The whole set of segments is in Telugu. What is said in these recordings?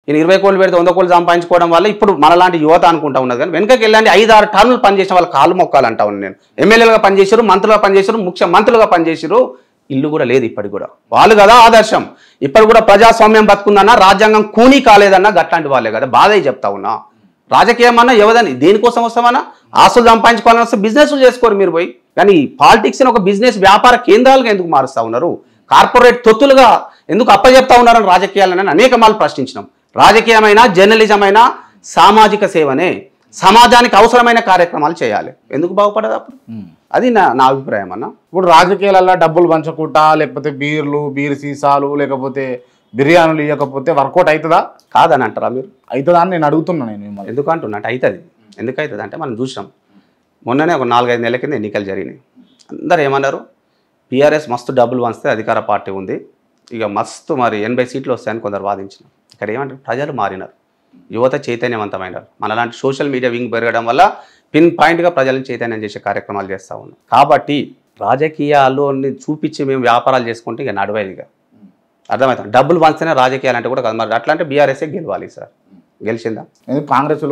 ఈయన 20 కోట్లు పెడితే 100 కోట్లు సంపాదించుకోవడం వల్ల ఇప్పుడు మనలాంటి యువత అనుకుంటా ఉన్నది. కానీ వెనకకి వెళ్ళండి 5-6 టర్నులు పనిచేసిన వాళ్ళు కాళ్ళు మొక్కాలంటా ఉన్నాను నేను. ఎమ్మెల్యేలుగా పనిచేశారు, మంత్రులుగా పనిచేశారు, ముఖ్యమంత్రులుగా పనిచేశారు. ఇల్లు కూడా లేదు ఇప్పటికి కూడా. వాళ్ళు కదా ఆదర్శం. ఇప్పటి కూడా ప్రజాస్వామ్యం బతుకుందన్నా, రాజ్యాంగం కూనీ కాలేదన్నా గట్లాంటి వాళ్ళే కదా. బాధ చెప్తా ఉన్నా. రాజకీయం అన్నా ఎవదని దేనికోసం వస్తామన్నా, ఆస్తులు సంపాదించుకోవాలని వస్తే బిజినెస్లు చేసుకోరు మీరు పోయి. కానీ పాలిటిక్స్ని ఒక బిజినెస్ వ్యాపార కేంద్రాలుగా ఎందుకు మారుస్తూ ఉన్నారు? కార్పొరేట్ తొత్తులుగా ఎందుకు అప్పచెప్తా ఉన్నారని రాజకీయాలని అనేక మార్లు ప్రశ్నించినాం. రాజకీయమైనా జర్నలిజం అయినా సామాజిక సేవనే, సమాజానికి అవసరమైన కార్యక్రమాలు చేయాలి. ఎందుకు బాగుపడదు అప్పుడు? అది నా అభిప్రాయం అన్న. ఇప్పుడు రాజకీయాలలో డబ్బులు పంచకుండా, లేకపోతే బీర్ సీసాలు, లేకపోతే బిర్యానీలు ఇవ్వకపోతే వర్కౌట్ అవుతుందా? కాదని అంటారా మీరు? అవుతుందా అని నేను అడుగుతున్నాను. నేను మిమ్మల్ని ఎందుకు అంటున్నా అంటే అవుతుంది. ఎందుకు అవుతుంది అంటే మనం చూసాం, మొన్ననే ఒక 4-5 నెలల కింద ఎన్నికలు జరిగినాయి. అందరు ఏమన్నారు, బీఆర్ఎస్ మస్తు డబ్బులు పంచితే అధికార పార్టీ ఉంది, ఇక మస్తు మరి 80 సీట్లు వస్తాయని కొందరు వాదించినారు. ఇక్కడ ఏమంటారు, ప్రజలు మారినారు, యువత చైతన్యవంతమైనారు. మనలాంటి సోషల్ మీడియా వింగ్ పెరగడం వల్ల పిన్ పాయింట్గా ప్రజలను చైతన్యం చేసే కార్యక్రమాలు చేస్తూ ఉన్నాం. కాబట్టి రాజకీయాల్లోని చూపించి మేము వ్యాపారాలు చేసుకుంటే ఇక నడవేదిగా అర్థమవుతుంది. డబ్బులు పంచితేనే రాజకీయాలు అంటే కూడా కాదు. మరి అట్లా అంటే బీఆర్ఎస్ఏ గెలవాలి సార్. గెలిచిందా? కాంగ్రెస్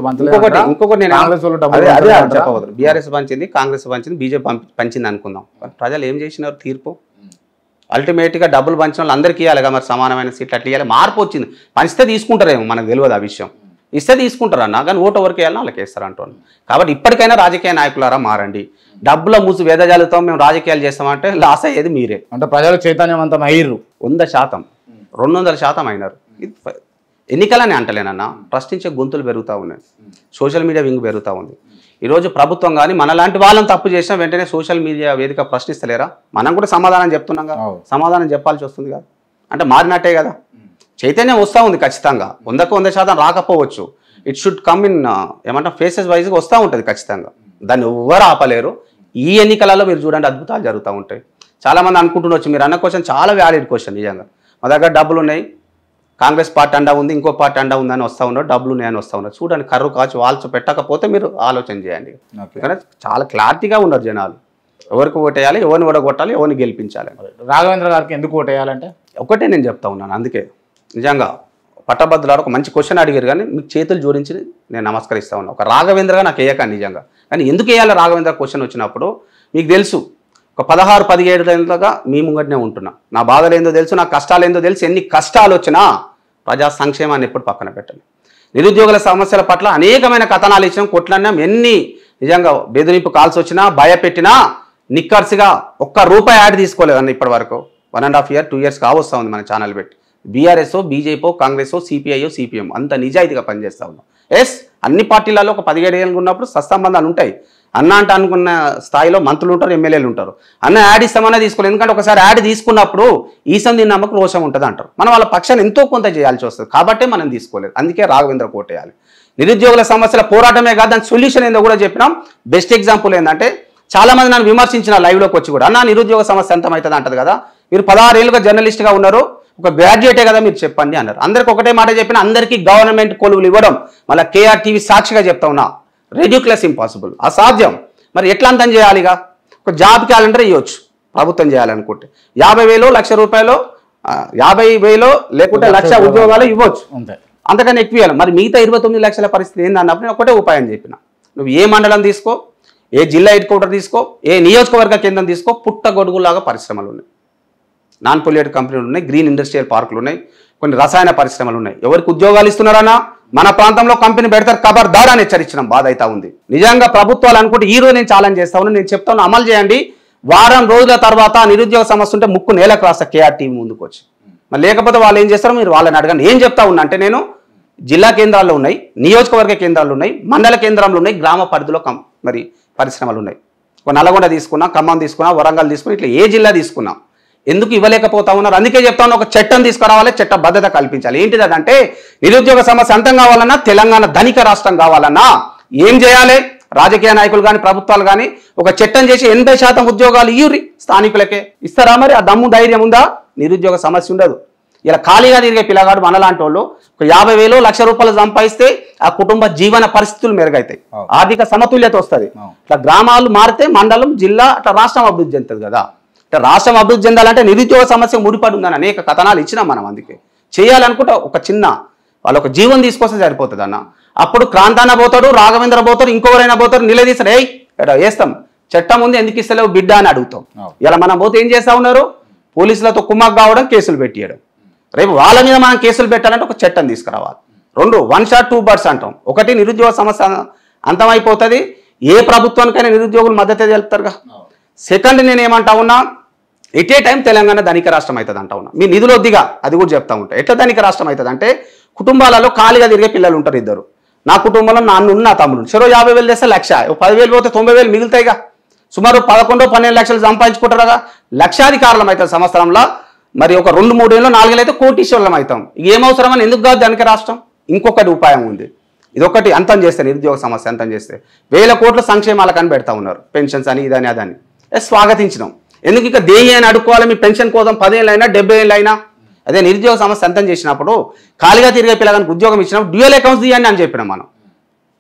ఇంకొకటి నేను అదే చెప్పవద్దు. బీఆర్ఎస్ పంచింది, కాంగ్రెస్ పంచింది, బీజేపీ పంచింది అనుకుందాం. ప్రజలు ఏం చేసినారు? తీర్పు అల్టిమేట్గా డబ్బులు పంచిన వాళ్ళు అందరికీ ఇవ్వాలి. మరి సమానమైన సీట్లు అట్లా ఇవ్వాలి. మార్పు వచ్చింది. పంచితే తీసుకుంటారేమో, మనకు తెలియదు ఆ విషయం. ఇస్తే తీసుకుంటారు అన్న, కానీ ఓటు ఎవరికి వేయాలని వాళ్ళకి వేస్తారు అంటున్నాను. కాబట్టి ఇప్పటికైనా రాజకీయ నాయకులారా మారండి. డబ్బుల మూసి వేదజాలతో మేము రాజకీయాలు చేస్తామంటే లాస్ అయ్యేది మీరే. అంటే ప్రజలు చైతన్యవంతం అయ్యారు 100%, 200% అయినారు. ఎన్నికలని అంటలేనన్నా, ప్రశ్నించే గొంతులు పెరుగుతూ ఉన్నాయి, సోషల్ మీడియా వింగ్ పెరుగుతూ ఉంది. ఈరోజు ప్రభుత్వం కానీ మనలాంటి వాళ్ళని తప్పు చేసినా వెంటనే సోషల్ మీడియా వేదిక ప్రశ్నిస్తలేరా? మనం కూడా సమాధానం చెప్తున్నాం కదా, సమాధానం చెప్పాల్సి వస్తుంది కదా. అంటే మారినట్టే కదా. చైతన్యం వస్తూ ఉంది ఖచ్చితంగా. 100% రాకపోవచ్చు. ఇట్ షుడ్ కమ్ ఇన్ ఏమంటాం ఫేసెస్ వైజ్గా వస్తూ ఉంటుంది ఖచ్చితంగా. దాన్ని ఎవరు ఆపలేరు. ఈ ఎన్నికలలో మీరు చూడండి అద్భుతాలు జరుగుతూ ఉంటాయి. చాలామంది అనుకుంటుండొచ్చు, మీరు అన్న క్వశ్చన్ చాలా వ్యాలిడ్ క్వశ్చన్. నిజంగా మా దగ్గర డబ్బులు ఉన్నాయి, కాంగ్రెస్ పార్టీ అండా ఉంది, ఇంకో పార్టీ అండా ఉందని వస్తూ ఉన్నారు, డబ్బులు ఉన్నాయని వస్తూ ఉన్నారు. చూడండి, కర్రు కాచి వాల్చు పెట్టకపోతే మీరు ఆలోచన చేయండి. కానీ చాలా క్లారిటీగా ఉన్నారు జనాలు. ఎవరికి ఓటేయాలి, ఎవరిని ఓడగొట్టాలి, ఎవరిని గెలిపించాలి. రాఘవేంద్ర గారికి ఎందుకు ఓటేయాలంటే ఒకటే నేను చెప్తా ఉన్నాను. అందుకే నిజంగా పట్టభద్రులాడు ఒక మంచి క్వశ్చన్ అడిగారు, కానీ మీకు చేతులు జోడించి నేను నమస్కరిస్తా ఉన్నాను. ఒక రాఘవేంద్రగా నాకు వేయకండి నిజంగా. కానీ ఎందుకు వేయాలి రాఘవేంద్ర క్వశ్చన్ వచ్చినప్పుడు మీకు తెలుసు. ఒక 16-17 ఏళ్ళుగా మీ ముంగటనే ఉంటున్నా. నా బాధలు ఏందో తెలుసు, నా కష్టాలు ఏందో తెలుసు. ఎన్ని కష్టాలు వచ్చినా ప్రజా సంక్షేమాన్ని ఎప్పుడు పక్కన పెట్టండి. నిరుద్యోగుల సమస్యల పట్ల అనేకమైన కథనాలు ఇచ్చినాం, కొట్లాడినాం. ఎన్ని నిజంగా బెదిరింపు కాల్స్ వచ్చినా, భయపెట్టినా నిక్కర్సిగా ₹1 యాడ్ తీసుకోలేదన్న ఇప్పటి వరకు. 1.5 year 2 years కావస్తా ఉంది మన ఛానల్ పెట్టి. బీఆర్ఎస్ఓ, బీజేపీ, కాంగ్రెసో, సిపిఐఓ, సిపిఎం అంత నిజాయితీగా పనిచేస్తూ ఉన్నాం. అన్ని పార్టీలలో ఒక 17 ఏళ్ళు ఉన్నప్పుడు సత్సంబంధాలు ఉంటాయి. అన్న అంటే అనుకున్న స్థాయిలో మంత్రులు ఉంటారు, ఎమ్మెల్యేలు ఉంటారు. అన్న యాడ్ ఇస్తామన్నా తీసుకోలేదు. ఎందుకంటే ఒకసారి యాడ్ తీసుకున్నప్పుడు ఈసం తిన్నమ్మకు రోషం ఉంటుంది అంటారు. మనం వాళ్ళ పక్షాన్ని ఎంతో కొంత చేయాల్సి వస్తుంది. కాబట్టే మనం తీసుకోలేదు. అందుకే రాఘవేంద్ర కోటేయాలి. నిరుద్యోగుల సమస్యల పోరాటమే కాదు, దాని సొల్యూషన్ ఏందో కూడా చెప్పినాం. బెస్ట్ ఎగ్జాంపుల్ ఏంటంటే చాలామంది నన్ను విమర్శించిన లైవ్లోకి వచ్చి కూడా, అన్న నిరుద్యోగ సమస్య అంతమవుతుంది అంటది కదా, మీరు 16 ఏళ్ళుగా జర్నలిస్ట్గా ఉన్నారు, ఒక గ్రాడ్యుయేటే కదా మీరు చెప్పండి అన్నారు. అందరికి ఒకటే మాట చెప్పిన, అందరికీ గవర్నమెంట్ కొలువులు ఇవ్వడం మళ్ళీ కేఆర్టీవీ సాక్షిగా చెప్తా ఉన్నా, రెడ్యూక్లెస్ ఇంపాసిబుల్, అసాధ్యం. మరి ఎట్లా అంతం చేయాలిగా? ఒక జాబ్ క్యాలెండర్ ఇవ్వచ్చు ప్రభుత్వం చేయాలనుకుంటే. 50,000, ₹1,00,000, 50,000 లేకుంటే 1,00,000 ఉద్యోగాలు ఇవ్వచ్చు. అంతకన్నా ఎక్కువ ఇవ్వాలి. మరి మిగతా 29 లక్షల పరిస్థితి ఏందన్నప్పుడు నేను ఒకటే ఉపాయం చెప్పిన, నువ్వు ఏ మండలం తీసుకో, ఏ జిల్లా హెడ్ క్వార్టర్ తీసుకో, ఏ నియోజకవర్గ కేంద్రం తీసుకో, పుట్టగొడుగులాగా పరిశ్రమలు ఉన్నాయి, నాన్ పొల్యూటెడ్ కంపెనీలు ఉన్నాయి, గ్రీన్ ఇండస్ట్రియల్ పార్కులు ఉన్నాయి, కొన్ని రసాయన పరిశ్రమలు ఉన్నాయి. ఎవరికి ఉద్యోగాలు ఇస్తున్నారన్నా? మన ప్రాంతంలో కంపెనీ పెడతారు, ఖబర్దార్ అని హెచ్చరించడం బాధ అవుతా ఉంది. నిజంగా ప్రభుత్వాలు అనుకుంటే ఈ రోజు నేను ఛాలెంజ్ చేస్తా ఉన్నాను, నేను చెప్తాను, అమలు చేయండి. వారం రోజుల తర్వాత నిరుద్యోగ సమస్య ఉంటే ముక్కు నేలకు రాస్తా కేఆర్టీవీ ముందుకు వచ్చి. మరి లేకపోతే వాళ్ళు ఏం చేస్తారో మీరు వాళ్ళని అడగండి. ఏం చెప్తా ఉన్నా అంటే, నేను జిల్లా కేంద్రాల్లో ఉన్నాయి, నియోజకవర్గ కేంద్రాలు ఉన్నాయి, మండల కేంద్రంలో ఉన్నాయి, గ్రామ పరిధిలో మరి పరిశ్రమలు ఉన్నాయి. నల్గొండ తీసుకున్నా, ఖమ్మం తీసుకున్నా, వరంగల్ తీసుకున్నా, ఇట్లా ఏ జిల్లా తీసుకున్నా ఎందుకు ఇవ్వలేకపోతా ఉన్నారు? అందుకే చెప్తాను, ఒక చట్టం తీసుకురావాలి, చట్టబద్ధత కల్పించాలి. ఏంటిది అదంటే, నిరుద్యోగ సమస్య అంతం కావాలన్నా, తెలంగాణ ధనిక రాష్ట్రం కావాలన్నా ఏం చేయాలి? రాజకీయ నాయకులు కానీ ప్రభుత్వాలు కానీ ఒక చట్టం చేసి 80% ఉద్యోగాలు ఇవ్వరి స్థానికులకే. ఇస్తారా? మరి ఆ దమ్ము ధైర్యం ఉందా? నిరుద్యోగ సమస్య ఉండదు. ఇలా ఖాళీగా తిరిగే పిల్లగాడు మనలాంటి వాళ్ళు ఒక 50,000, ₹1,00,000 సంపాదిస్తే ఆ కుటుంబ జీవన పరిస్థితులు మెరుగైతాయి, ఆర్థిక సమతుల్యత వస్తుంది. ఇట్లా గ్రామాలు మారితే మండలం, జిల్లా, అట్లా రాష్ట్రం అభివృద్ధి చెందుతుంది కదా. అంటే రాష్ట్రం అభివృద్ధి చెందాలంటే నిరుద్యోగ సమస్య ముడిపడి ఉందని అనేక కథనాలు ఇచ్చినాం మనం. అందుకే చేయాలనుకుంటే ఒక చిన్న వాళ్ళ ఒక జీవం తీసుకొస్తే సరిపోతుంది అన్న. అప్పుడు క్రాంతాన పోతాడు, రాఘవేంద్ర పోతారు, ఇంకొకరైనా పోతారు, నిలదీస్తారు, ఏయ్ వేస్తాం, చట్టం ఉంది ఎందుకు ఇస్తలేవు బిడ్డ అని అడుగుతాం. ఇలా మనం పోతే ఏం చేస్తా ఉన్నారు, పోలీసులతో కుమ్మక్ కావడం, కేసులు పెట్టియడం. రేపు వాళ్ళ మీద మనం కేసులు పెట్టాలంటే ఒక చట్టం తీసుకురావాలి. రెండు, 1 shot 2 birds అంటాం. ఒకటి, నిరుద్యోగ సమస్య అంతమైపోతుంది, ఏ ప్రభుత్వానికైనా నిరుద్యోగులు మద్దతు తెలుపుతారుగా. సెకండ్, నేను ఏమంటా ఉన్నా, ఎట్ ఏ టైం తెలంగాణ ధనిక రాష్ట్రం అవుతుంది అంటా ఉన్నా. మీ నిధులు వద్దిగా అది కూడా చెప్తా ఉంటా. ఎట్లా ధనిక రాష్ట్రం అవుతుంది అంటే, కుటుంబాలలో ఖాళీగా తిరిగే పిల్లలు ఉంటారు ఇద్దరు. నా కుటుంబంలో నాన్న నా తమ్ముడు, చెరో 50,000 తెస్తే 1,00,000, 10,000 పోతే 90,000 మిగులుతాయిగా. సుమారు 11-12 లక్షలు సంపాదించుకుంటారుగా. లక్షాధికారులం అవుతుంది సంవత్సరంలో. మరి ఒక 2-3 ఏళ్ళు 4 ఏళ్ళు అయితే కోటీశ్వరులం అవుతాం. ఏమవసరం అని ఎందుకు కాదు ధనిక రాష్ట్రం? ఇంకొకటి ఉపాయం ఉంది. ఇదొకటి అంతం చేస్తే, నిరుద్యోగ సమస్య అంతం చేస్తే 1000 కోట్ల సంక్షేమాలకు అని పెడతా ఉన్నారు, పెన్షన్స్ అని ఇదని అదని. స్వాగతించినాం. ఎందుకు ఇక దేని అని అడుక్కోవాలి, మీ పెన్షన్ కోసం 10 ఏళ్ళు అయినా 70 ఏళ్ళు అయినా. అదే నిరుద్యోగ సమస్య అంతం చేసినప్పుడు, ఖాళీగా తిరిగే పిల్లగానికి ఉద్యోగం ఇచ్చినప్పుడు డ్యూయల్ అకౌంట్స్ తీయండి అని చెప్పినాం మనం.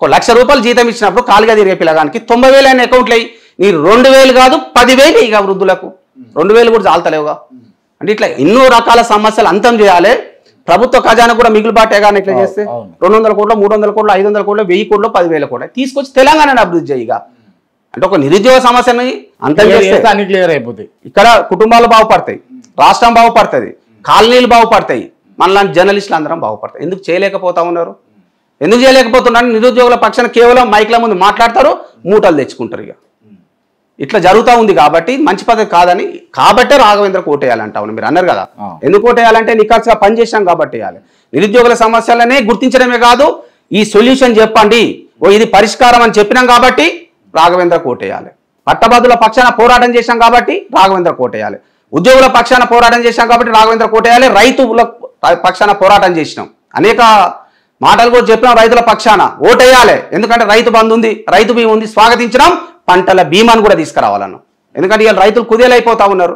ఒక 1,00,000 రూపాయలు జీతం ఇచ్చినప్పుడు ఖాళీగా తిరిగే పిల్లగానికి 90,000 అయిన అకౌంట్లు అయ్యి, మీరు 2,000 కాదు 10,000 ఇక వృద్ధులకు 2,000 కూడా చాలతలేవుగా. అంటే ఇట్లా ఎన్నో రకాల సమస్యలు అంతం చేయాలి. ప్రభుత్వ ఖజానా కూడా మిగులుబాటే కానీ ఇట్లా చేస్తే 200 కోట్లు, 300 కోట్లు, 500 కోట్లు, 1000 కోట్లు, 10,000 కోట్లు తీసుకొచ్చి తెలంగాణను అభివృద్ధి చేయగా. అంటే ఒక నిరుద్యోగ సమస్యని అంతం చేస్తే అన్ని క్లియర్ అయిపోతాయి. ఇక్కడ కుటుంబాలు బాగుపడతాయి, రాష్ట్రం బాగుపడుతుంది, కాలనీలు బాగుపడతాయి, మనలాంటి జర్నలిస్టులు అందరం బాగుపడతాయి. ఎందుకు చేయలేకపోతా ఉన్నారు? ఎందుకు చేయలేకపోతున్నారు? నిరుద్యోగుల పక్షాన కేవలం మైక్ల ముందు మాట్లాడతారు, మూటలు తెచ్చుకుంటారు. ఇక ఇట్లా జరుగుతూ ఉంది కాబట్టి మంచి పద్ధతి కాదని, కాబట్టే రాఘవేంద్ర కోటేయాలంటా ఉన్నా. మీరు అన్నారు కదా, ఎందుకు కోటేయాలంటే నికాస్గా పనిచేసాం కాబట్టి వేయాలి. నిరుద్యోగుల సమస్యలనే గుర్తించడమే కాదు, ఈ సొల్యూషన్ చెప్పండి, ఇది పరిష్కారం అని చెప్పినాం కాబట్టి రాఘవేంద్ర కోటేయాలి. పట్టభద్రుల పక్షాన పోరాటం చేశాం కాబట్టి రాఘవేంద్ర కోటేయాలి. ఉద్యోగుల పక్షాన పోరాటం చేశాం కాబట్టి రాఘవేంద్ర కోటేయాలి. రైతుల పక్షాన పోరాటం చేసినాం, అనేక మాటలు కూడా చెప్పినాం. రైతుల పక్షాన ఓటేయాలి, ఎందుకంటే రైతు బంధు ఉంది, రైతు బీమా ఉంది, స్వాగతించినాం. పంటల బీమాను కూడా తీసుకురావాలన్నాం, ఎందుకంటే ఇవాళ రైతులు కుదేలైపోతా ఉన్నారు.